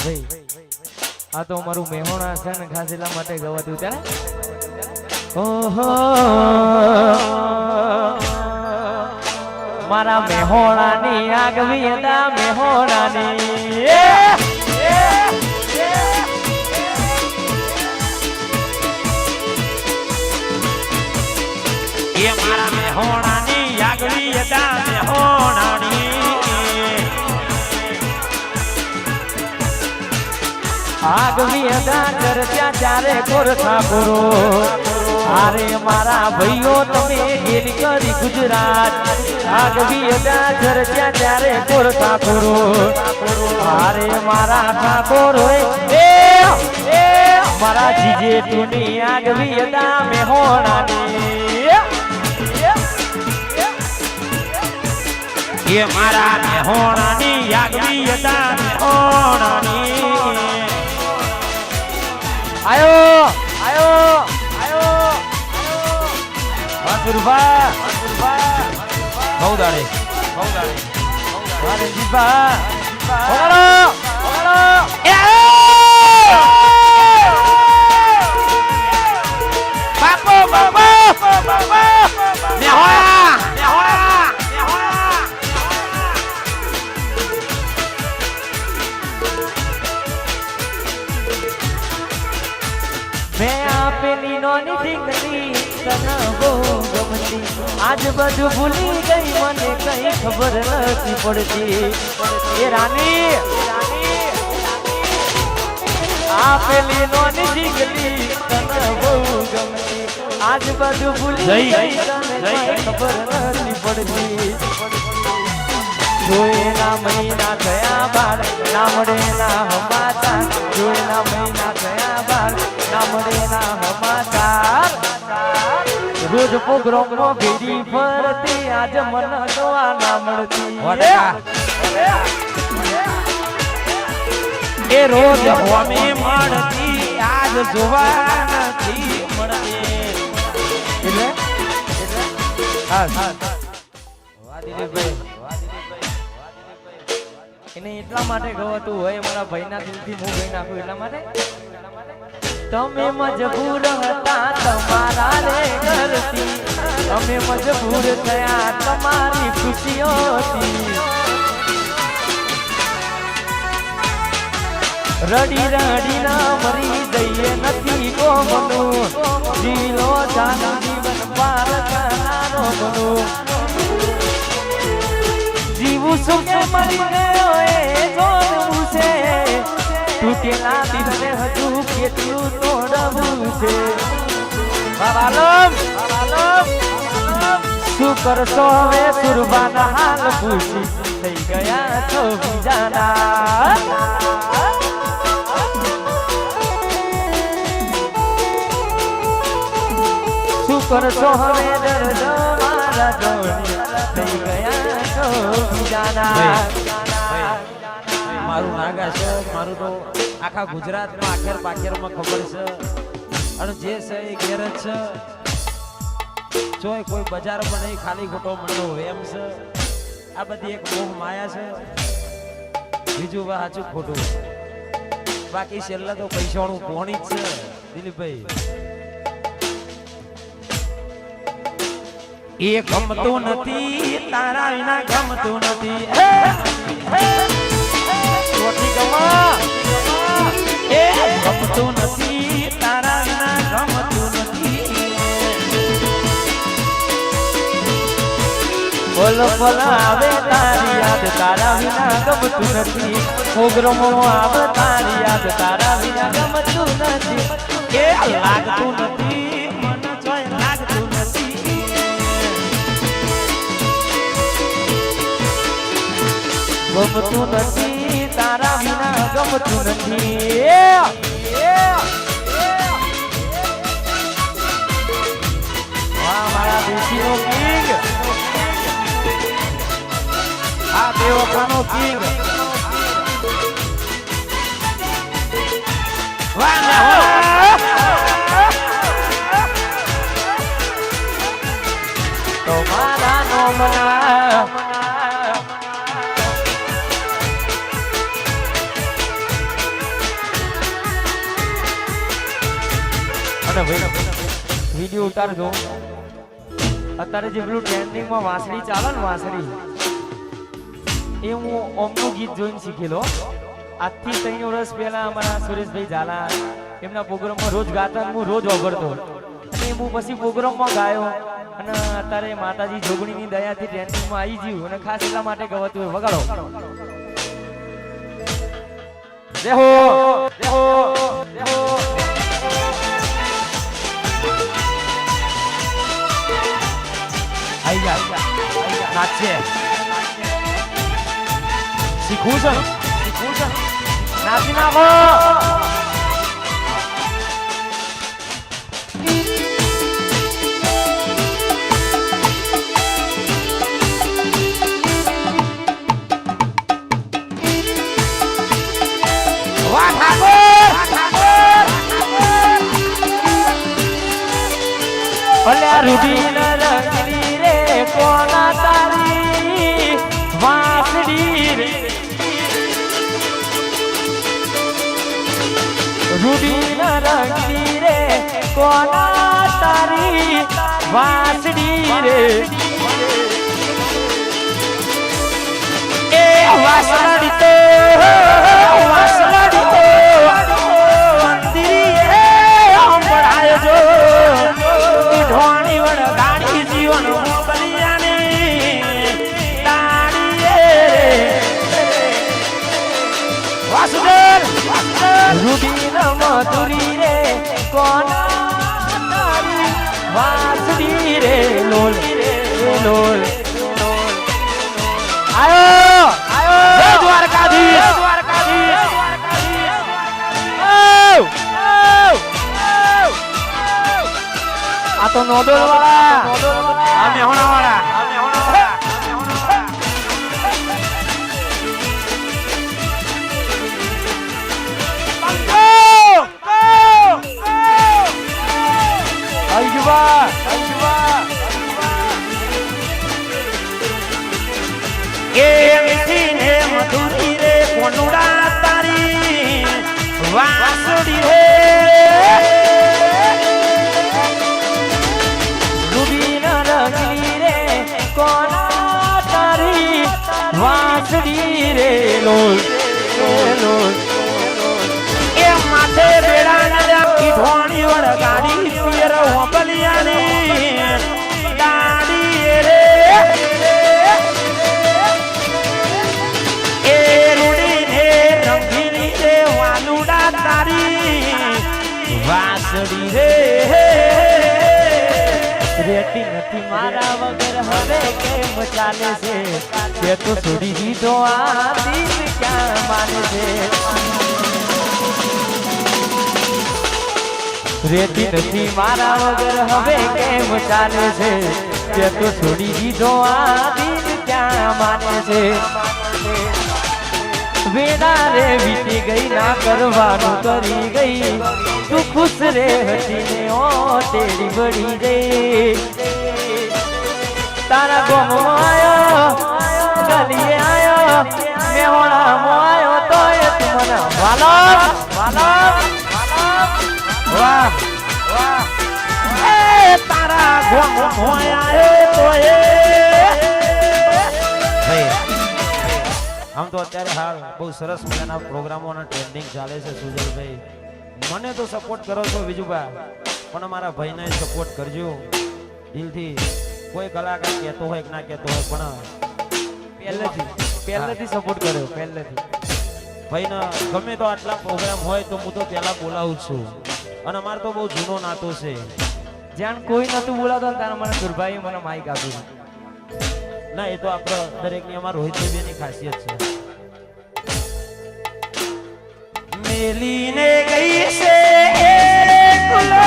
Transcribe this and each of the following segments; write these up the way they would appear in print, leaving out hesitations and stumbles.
ભાઈ આ તો અમારું મેહોણા છે ને ખાસ એટલા માટે ગવાતું ત્યારે ઓહો મારા મેહોણાની આગવી હતા મેહોણાની એ મારા મેહોણાની આગવી હતા મેહોણાની આગવી હતા ચર્ચા ચારે કોરખા પૂરો અરે મારા ભાઈઓ તમે ગેલ કરી ગુજરાત આગવી હતા ચર્ચા ચારે કોરખા પૂરો અરે મારા ઠાકોર એ મારા જીજે તુની આગવી હતા મેહોણાની એ મારા મેહોણાની આગવી હતા મેહોણાની આયો આયો આયો વાસુરભા બહુદાડે વારેજીભા ઓગળો ઓગળો એ બાપો બાપો મેહોણા મેહોણા મેં આપેલી નોની ઢીંગલી તને બહુ ગમતી આજ બધું ભૂલી ગઈ મને કઈ ખબર નથી પડતી એ રાની આપેલી નોની ઢીંગલી તને બહુ ગમતી આજ બધું ભૂલી ગઈ તને કઈ ખબર નથી પડતી જોયેલા મહિના થયા બાર ના મળે ના હમાતા જોયેલા મહિના થયા બાર ના મળે ના હમાતા રોજ પ્રોગ્રામમાં ભેડી ફરતી આજ મન જોવા ના મળતી એ રોજ હોમે મળતી આજ જોવા નથી મળતી એટલે હા વાહ દિલીપભાઈ એને એટલા માટે ગવાતું હોય મારા ભાઈના દિલથી હું ગઈ નાખું એટલા માટે તમે મજબૂર હતા તમારા રે ઘરથી અમે મજબૂર થયા તમારી ખુશીઓથી રડી રડી ના મરી જઈએ નથી કોમનું જીલો જાન જીવન પાર કરનારો બનું જીવું શું કે મરી ગયો એ જોડવું છે તૂટેલા દિલને હજુ કેટલું તોડવું છે બાબાલમ શું કરશો હવે સુરબાના હાલ પૂછી થઈ ગયા છો બીજાના શું કરશો હવે દર્દ મારા જોડી થઈ ગયા છો બીજાના મારું નાગા છે મારું તો આખા ગુજરાતમાં આખેર પાખેરમાં ખબર છે અને જે છે એ ઘેર જ છે જોય કોઈ બજારમાં નહીં ખાલી ખોટો મંડો વેમ છે આ બધી એક મોહ માયા છે બીજું સાચું ખોટું બાકી છેલ્લા તો પૈસાનું કોણી જ છે દિલીપભાઈ એ ગમતું નથી તારા વિના ગમતું નથી એ ગમતું નથી તારા વિના ગમતું નથી બોલો બોલો આવે તારી યાદ તારા વિના ગમતું નથી પ્રોગ્રામો આવે તારી યાદ તારા વિના ગમતું નથી એ લાગતું નથી મન જોય લાગતું નથી ગમતું નથી તારા વિના ગમતું નથી વાહ મારા દેશીનો કિંગ આ બેવફાનો કિંગ તમારા નોમના અને ભાઈ વિડીયો ઉતારજો અત્યારે જે પેલું ટ્રેન્ડિંગમાં વાંસળી ચાલે ને વાંસળી એ હું ઓમનું ગીત જોઈને શીખેલો આજથી 3 વર્ષ પહેલા અમારા સુરેશભાઈ ઝાલા એમના પ્રોગ્રામમાં રોજ ગાતા હું રોજ વાપરતો અને હું પછી પ્રોગ્રામમાં ગાયો અને અત્યારે માતાજી જોગણીની દયાથી ટ્રેન્ડિંગમાં આવી ગયું અને ખાસ એટલા માટે ગવાતું હોય વગાડો દેહો દેહો દેહો આઈ જા નાચે શીખવું છે નાચી નાખો રૂડી રંગની રે કોના તારી વાંસળી રે રૂડી રંગની રે કોના તારી વાંસળી રે એ વાંસળી તો મંદિરે અંબળાય જો ઢોણી વડ ગાડી જીવન બલિયાની તાળી વાસુદેવ રૂબી મધુરી રે કોના તારી વાસડી રે લોલ લોલ આયો જય દ્વારકાધીશ આ તો નોડોલ વાળા આ મેહોણા વાળા એ મીઠી ને મધુરી રે કોનુડા તારી વાસડી રે કોના તારી વાંસળી રે લોલ લોલ એ માથે બેડા નાખી ઢોણી વડ ગાડી પિયર હોબલિયાની દાડી રે એ રૂડી ને રંગીની રે વાલુડા તારી વાંસળી રે રેતી નથી મારા વગર હવે કેમ ચાલે છે તે તો છોડી દીધો આ દિલ ક્યાં માને છે રેતી નથી મારા વગર હવે કેમ ચાલે છે તે તો છોડી દીધો આ દિલ ક્યાં માને છે વેડા રે વીતી ગઈ ના કરવાનું કરી ગઈ તું ખુશ રે હસીને ઓ તેરી બળી ગઈ તારા ગોમમાં આયો ગલીએ આયો મેહોણામાં આયો તો એ તું મને વાલો વાલો વાહ વાહ એ તારા ગોમમાં આયો તો એ આમ તો અત્યારે હાલ બહુ સરસ મજાના પ્રોગ્રામોના ટ્રેન્ડિંગ ચાલે છે સુજલભાઈ મને તો સપોર્ટ કરો છો વિજુભાઈ પણ અમારા ભાઈને સપોર્ટ કરજો દિલથી કોઈ કલાકાર કહેતો હોય કે ના કહેતો હોય પણ પહેલેથી સપોર્ટ કર્યો પહેલેથી ભાઈને ગમે તો આટલા પ્રોગ્રામ હોય તો હું તો પહેલા બોલાવું છું અને અમારે તો બહુ જૂનો નાતો છે જ્યાં કોઈ નતું બોલાતો ત્યારે મને દુર્ભાઈ મને માઇક આપ્યું ના એ તો આપણે દરેકની અમારા રોહિતભાઈની ખાસિયત છે મેલીને ગઈ છે એકલો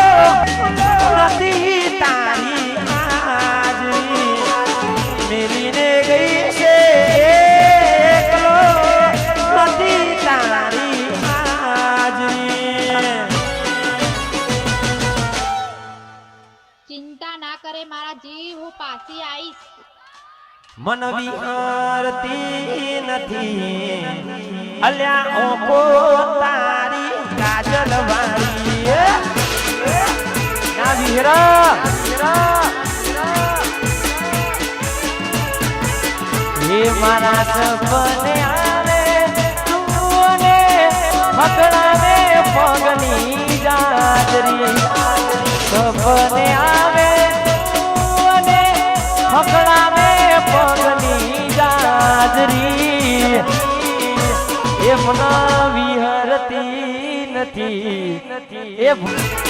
નથી તારી હાજરી મેલીને ગઈ છે એકલો નથી તારી હાજરી ચિંતા ના કરે મારા જીવ હું પાછી આવીશ મન વિહરતી નથી અલ્યા ઓકો તારી કાજલ વાળી મારા સપને આવે તુને ફકડાવે પગની જાજરી સપને આવે તુને ફકડાવે પગની જાજરી એ મના વિહરતી નથી એ ભૂલો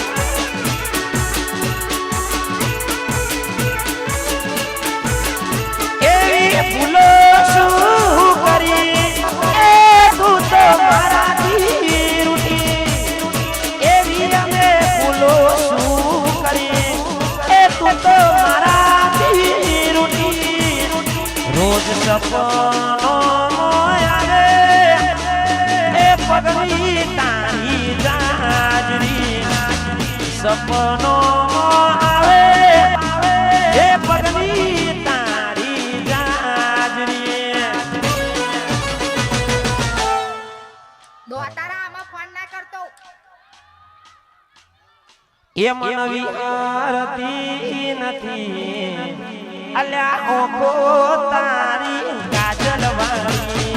શું કરી એ તું તો મારાથી રૂઠી એવી અમે ભૂલો શું કરી એ તું તો મારાથી રૂઠી રોજ સપનો આવે એ પગની તારી જાજરી સપનો આવે એ પગની એ મનવી આરતી નથી અલ્યા ઓકો તારી કાજલ વાળી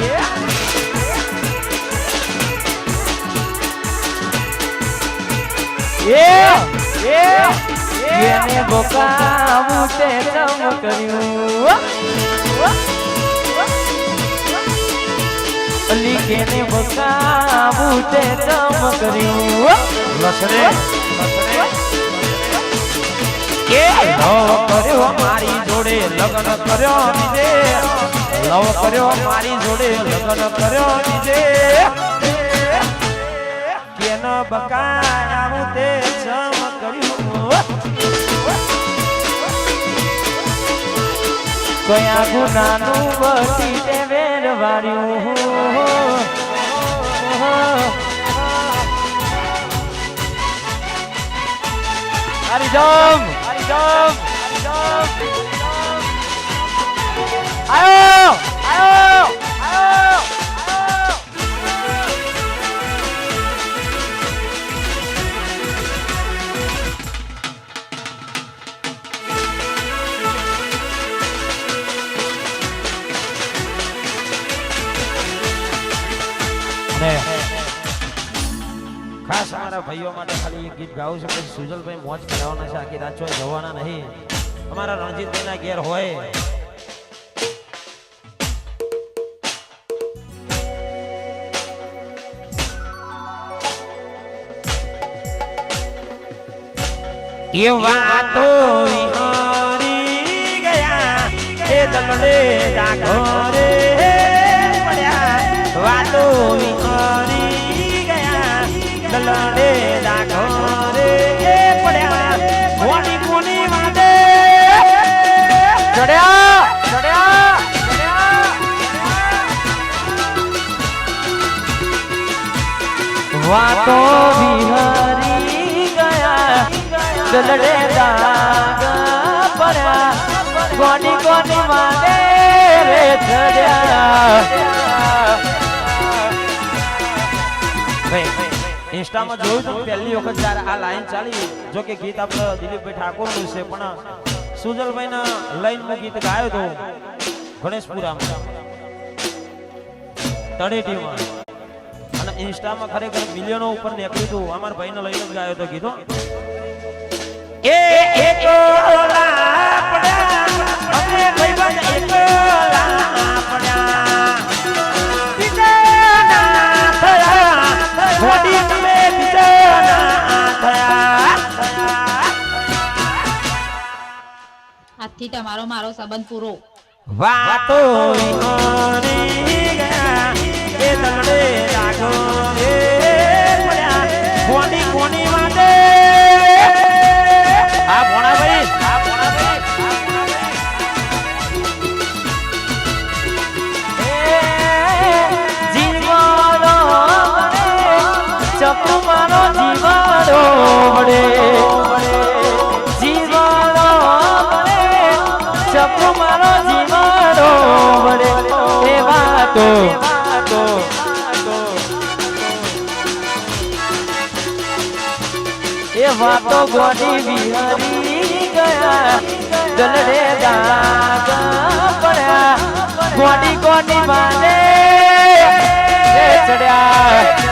એને બોકાવું તે ચમ કર્યું અલી કેને બોકાવું તે ચમ કર્યું લસરે લવ કર્યો મારી જોડે લગ્ન કર્યો બીજે લવ કર્યો મારી જોડે લગ્ન કર્યો બીજે કેનો બકાયા તે સમ કર્યું કયા ગુનાનું બટી તે વેરવાડ્યું Arijam ayo ખાસ અમારા ભાઈઓ માટે ખાલી એક ગીત ગાવું છે પછી સુજલભાઈ મોજ કરાવવાના છે આખી રાત ચોય જવાના નહીં અમારા રણજીતભાઈના ઘેર હોય એ વાતો વિહરી ગયા એ દલડે જાગો રે પડ્યા વાતો વિહરી ગયા દલડે જાગો રે પડ્યા કોની કોની વાદે ચડ્યા ચડ્યા વાતો વિહરી ગયા દલડે દાગ પડ્યા કોની કોની વાદે રે ચડ્યા ઇન્સ્ટામાં જોયું તો પહેલી વખત જ્યારે આ લાઈન ચાલી જો કે ગીત આપણે દિલીપભાઈ ઠાકોરનું છે પણ સુજલભાઈના લાઈનમાં ગીત ગાયો હતો ગણેશપુરામાં તળેટીમાં અને ઇન્સ્ટામાં ખરેખર મિલિયનો ઉપર નીકળ્યું હતું અમારા ભાઈને લઈને જ ગાયો હતો ગીતો એ એકલા પડ્યા અમે ભાઈબંધ એકલા પડ્યા બીજાના થયા મોડી તમે બીજાના થયા આજથી તમારો મારો સંબંધ પૂરો વાતો વિહરી ગયા એ દલડે જાગો રે પડ્યા કોની કોની વાદે આ ભોણાભાઈ જીવાડો ચપુ મારો જીવાડો વડે જીવાડો ચપુ મારો જીવાડો વડે એ વાતો એ વાતો ગોડી વિહરી ગયા દલડે દાગ પડ્યા ગોડી ગોડી માને ચડ્યા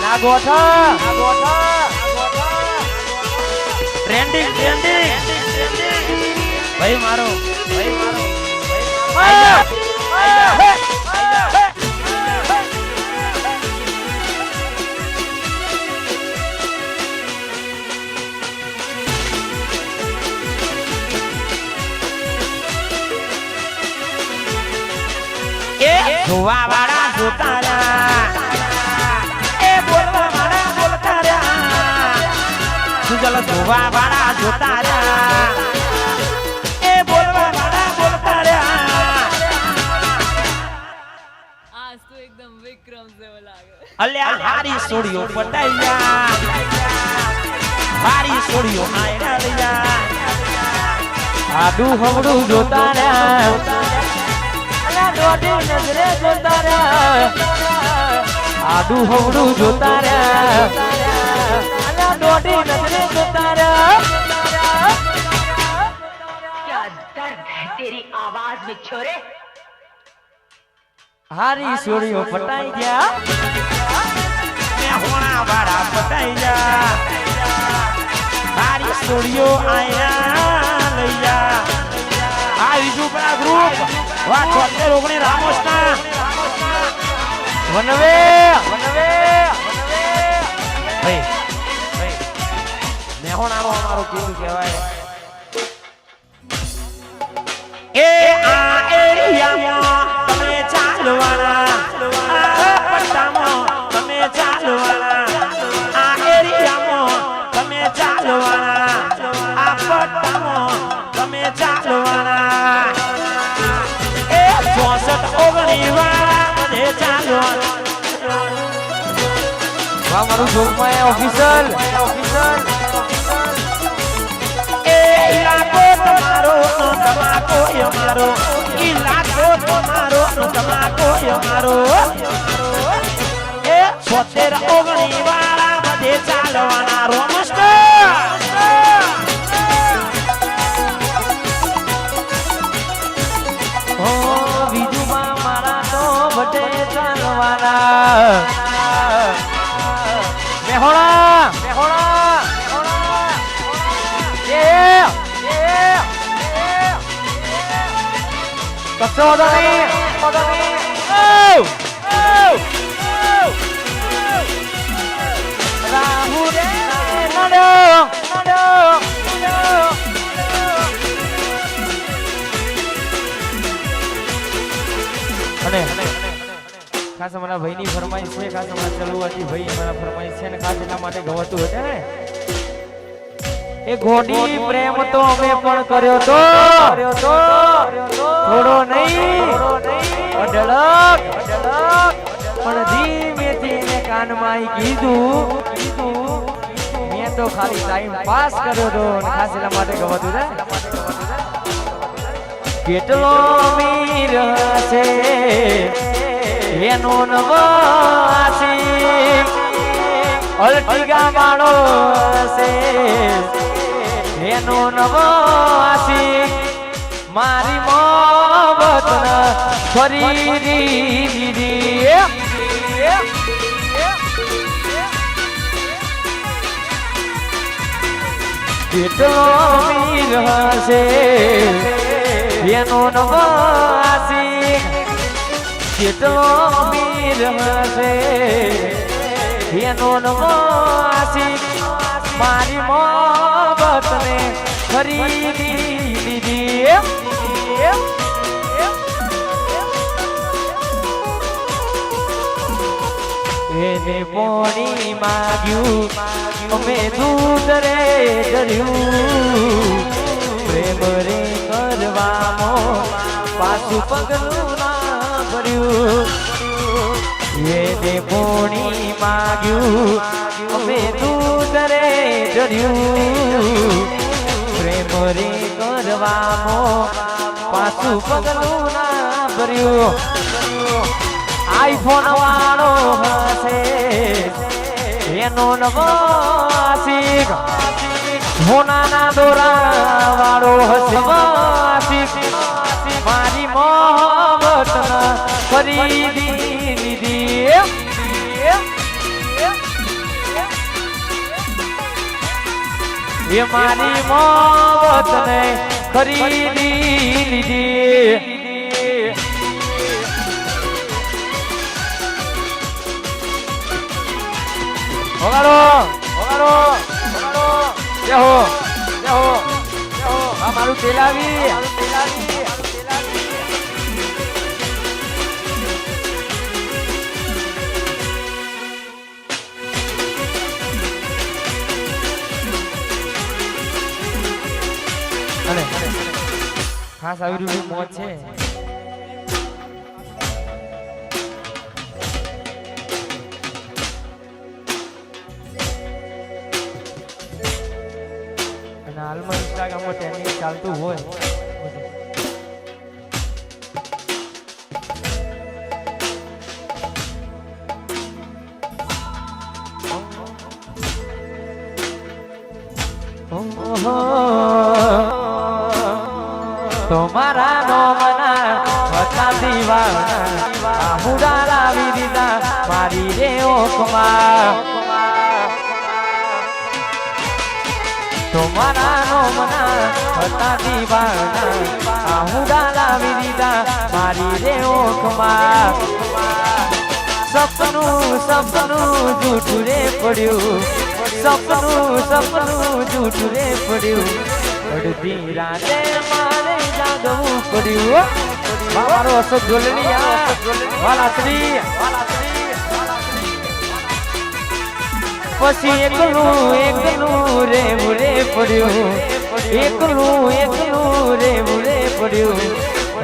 ના ગોઠા ટ્રેન્ડિંગ ભાઈ મારો જોવા વાળા જોતા રહ્યા એ બોલવા વાળા બોલતા રહ્યા સુજલ જોવા વાળા જોતા રહ્યા એ બોલવા વાળા બોલતા રહ્યા आज तो एकदम विक्रम से लागे અલ્યા હારી સોડીઓ પટાઈ જા હારી સોડીઓ આયડા લયા આડું હવડું જોતા રહ્યા દોડી નજરે જોતા રહ્યા આડું હવડું જોતા રહ્યા દોડી નજરે જોતા રહ્યા क्या दर्द है तेरी आवाज में छोरे હારી સોડીઓ પટાઈ ગયા મે હોણા વાળા પટાઈ જા હારી સોડીઓ આયડા લયા આ વિજુપરા ગ્રુપ વા 76 રામોસના વનવે ભાઈ મેહોણાનો અમારો કેવું કહેવાય એ આ એરિયામાં તમે ચાલવાના આ પટ્ટામાં તમે ચાલવાના આ એરિયામાં તમે ચાલવાના આ પટ્ટામાં તમે ચાલવાના એ 64 વાળા બધે ચાલવાના વાહ મારું જોગમાં ઓફિસર એ ઇલાકો તમારો તમાકો અમારો ઇલાકો તમારો તમાકો અમારો એ 76 વાળા બધે ચાલવાના રોમસ્ટર હો બીજુમાં મારા તો બટે ચાલવાના મેહોણા કસો દમી રાહુ રે નડો અને ખાસ અમારા ભાઈની ફરમાઈશ છે ખાસ અમારા ચલુવાથી ભાઈ અમારા ફરમાઈશ છે ને ખાસ એના માટે ગવાતું હતું ને એ ઘોડી પ્રેમ તો અમે પણ કર્યો તો થોડો નહીં અઢળક પણ ધીમેથી ને કાનમાં કીધું મેં તો ખાલી ટાઈમ પાસ કર્યો તો અને ખાસ એના માટે ગવાતું ને કેટલો અમીર હશે એનો નવાસી અલટીગા માણો હશે એનો નવાસી મારી મોહબત ફરી દીધી કેટલો અમીર હશે એનો નવાસી કેટલો અમીર હશે એનો નવાસી મારી મોહબતને ખરીદી લીધી એને પોણી માગ્યું અમે દૂધ રે ધર્યું પ્રેમ રે કરવામાં પાછું પગલું ના ભર્યું એને પોણી માગ્યું અમે દૂધ રે ધર્યું પ્રેમ રે કરવામાં પાછું પગલું ના ભર્યું આઈફોન વાળો હશે એનો નવો આશિક હોનાના દોરા વાળો હશે આશિક મારી મોહબ્બત ખરીદી લીધી એ મારી મોહબ્બત ને ખરીદી લીધી વગાડો વગાડો વગાડો જય હો જય હો જય હો આ મારું તેલાવી અને ખાસ આવી રહ્યું મોજ છે હાલમાં ઇન્સ્ટાગ્રામમાં ટ્રેન્ડિંગ ચાલતું હોય તમારા નોમના હતા દીવાના હુડા લાવી દીધા મારી રે ઓખમાં તમારા નોમના હતા દીવાના હુડા લાવી દીધા મારી રે ઓખમાં સપનું જૂઠું રે પડ્યું સપનું જૂઠું રે પડ્યું અડધી રાતે મારે જાગવું પડ્યું મારો અશોક જોલણીયા વાલાશ્રી પછી એકલું રેવું રે પડ્યું એકલું રેવું રે પડ્યું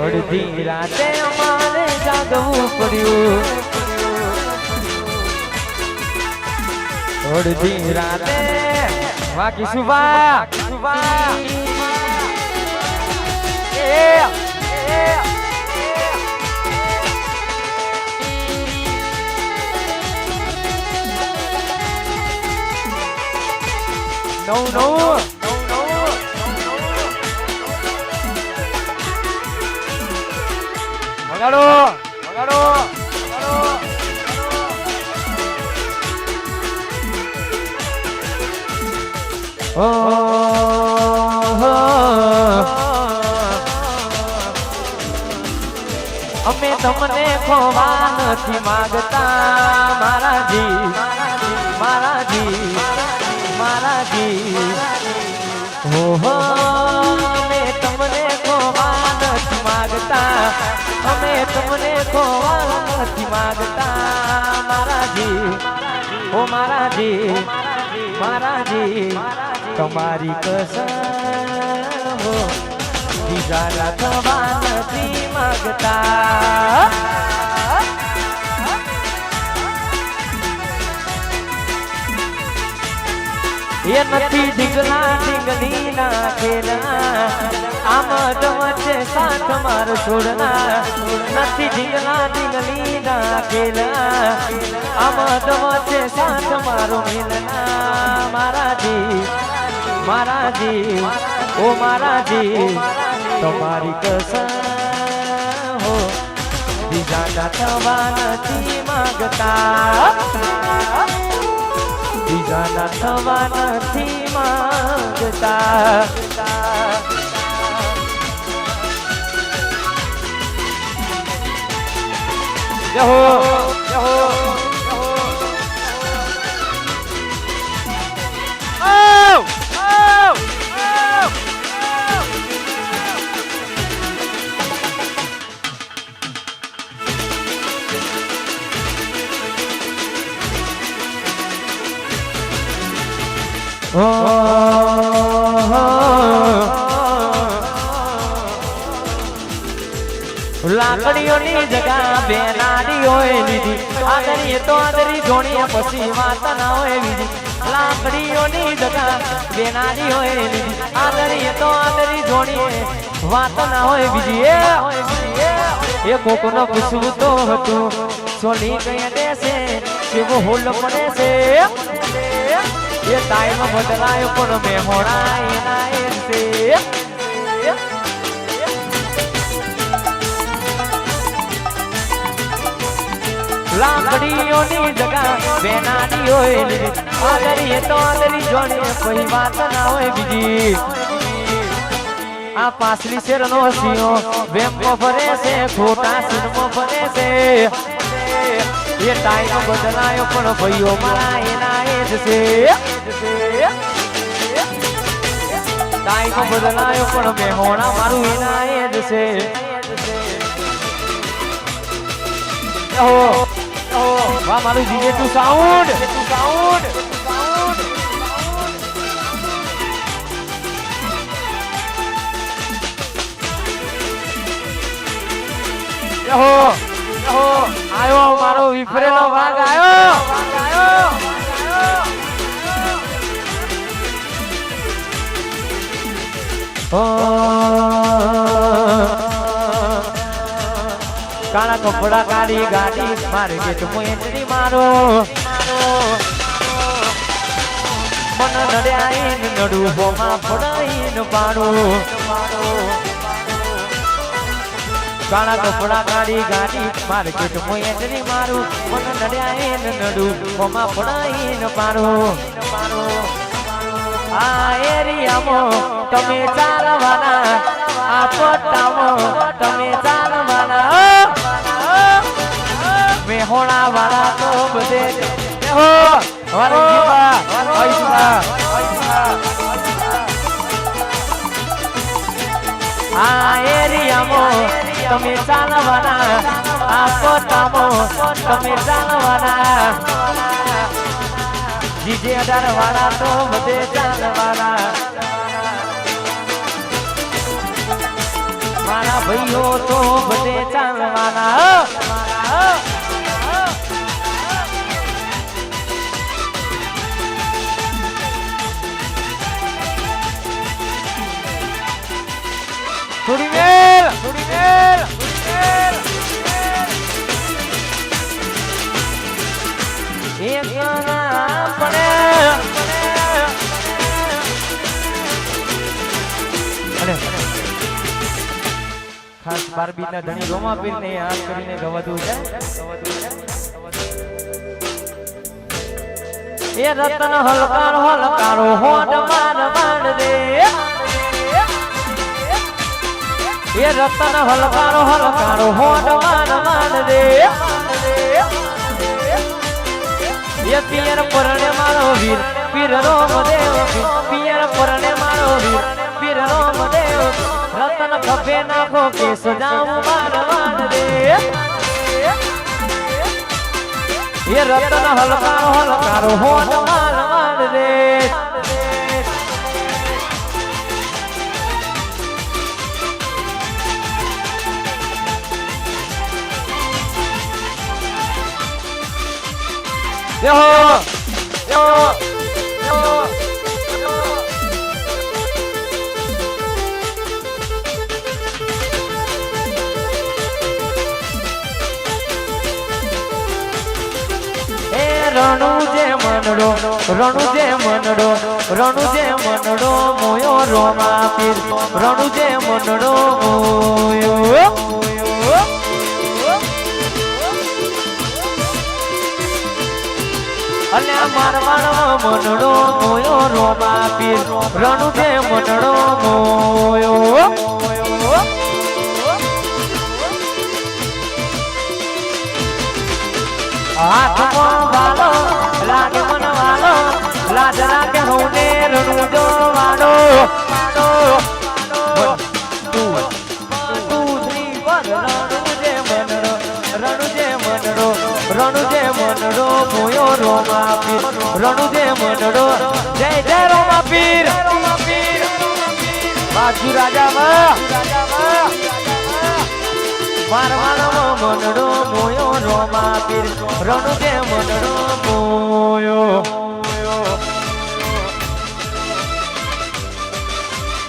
અડધી રાતે મારે જાગવું પડ્યું અડધી રાતે વાકી સુબા No. વગાડો અમે તમને ખોવા નથી માંગતા મારાજી હો અમે તમને ખોવા નથી માંગતા અમે તમને ખોવા નથી માંગતા મારાજી તમારી કસમ હો બીજા થવા નથી માંગતા એ નથી ઢીંગલી ના ખેલના આમદ વચ્ચે સાથ માર છોડના નથી ઢીંગલી ના ખેલના આમદ વચ્ચે સાથ મારો મિલના મારાજી ઓ મારાજી તમારી કસમ હો બીજા થવા નથી માંગતા બીજાના થવા નથી માંગતા જહો લાકડીઓની જગા બેનાડીઓએ લીધી આદરી તો આદરી જોણી પછી વાત ના હોય બીજી લાકડીઓની જગા બેનાડીઓએ લીધી આદરી તો આદરી જોણી વાત ના હોય બીજી એ કોકનો પૂછવું તો હતું સોની કઈ દેશે શિવ હોલ પડે છે એ ટાઈમ બદલાયો પણ મેહોણા એના એ છે લાકડીઓની જગા બેનાની હોય આદરી તો આદરી જોડે કોઈ વાત ના હોય બીજી આ પાસલી શેરનો સિંહો વેમો ફરે છે ખોટા સિંહમાં ફરે છે એ ટાઈમ બદલાયો પણ ભાઈઓ મારા એના એ જ છે ટાઈમ બદલાયો પણ મેહોણા મારું એના એ જ છે વાહ મારું DJ ટુ સાઉન્ડ આયો મારો વિફરેલો વાઘ આયો કાળા કપડા કાળી ગાડી મારે ગેટમાં એન્ટ્રી મારો મન નડ્યા નડું બોમાં પડાઈને પાડું કાળા કપડા કાળી ગાડી માર્કેટમાં એન્ટ્રી મારું મન નડ્યા નડું બોમાં પડાઈને પાડું આ એરિયામાં તમે ચાલવાના આ પટ્ટામાં તમે ચાલવાના મેહોણા વાળા તો બધે આ એરિયામાં તમે ચાલવાના આ પટ્ટામાં તમે ચાલવાના DJ 18 વાળા તો બધે ચાલવાના મારા ભાઈઓ તો બધે ચાલવાના થોડી મેલ એક ના પડે ખાસ બારબી ના ધણી રોમાપીર ને યાદ કરીને ગવાતું છે એ રતન હલકારો હોડ માર માર દે એ રતન હલકારો હોડ માર માર દે એ પિયર પરણે મારો વીર પીર રોમ દેવ પિયર પરણે મારો વીર પીર રોમ દેવ રતન ખભે નાખો કે સજાવું મારવાન દે એ રતન હલકારો હોડ મારવાન દે Yo! રણુ જે મનડો મોયો રોમા પીર રણુ જે મનડો મોયો અને મારવાનો મનડો મોયો રોમા પીર રણુ જે મનડો મોયો હાથમાં વાલો લાગે મન વાલો લાજ લાગે હોને રણુ જો વાડો રણુ જે મનડો મોયો રોમા પીર રણુ જે મનડો જય જય રોમા પીર બાજુ રાજા મારવાનો મનડો મોયો રોમા પીર રણુ જે મનડો મોયો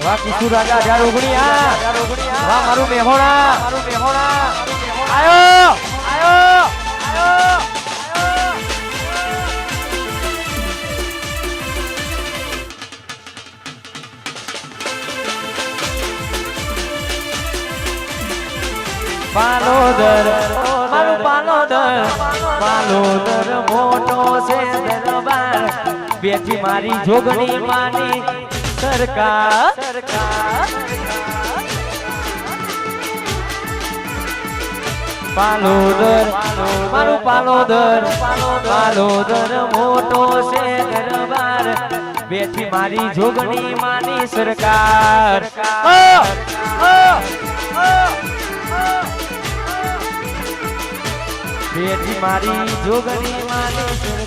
વાહ કિશોર રાજા 1819 વાહ મારું મેહોણા આયો પાલોદર મારું પાલોદર મોટો છે દરબાર બેઠી મારી જોગણી માની સરકાર પાલોદર મારું પાલોદર મોટો છે દરબાર બેઠી મારી જોગણી માની સરકાર બેઠી મારી જોગણી માની સરકાર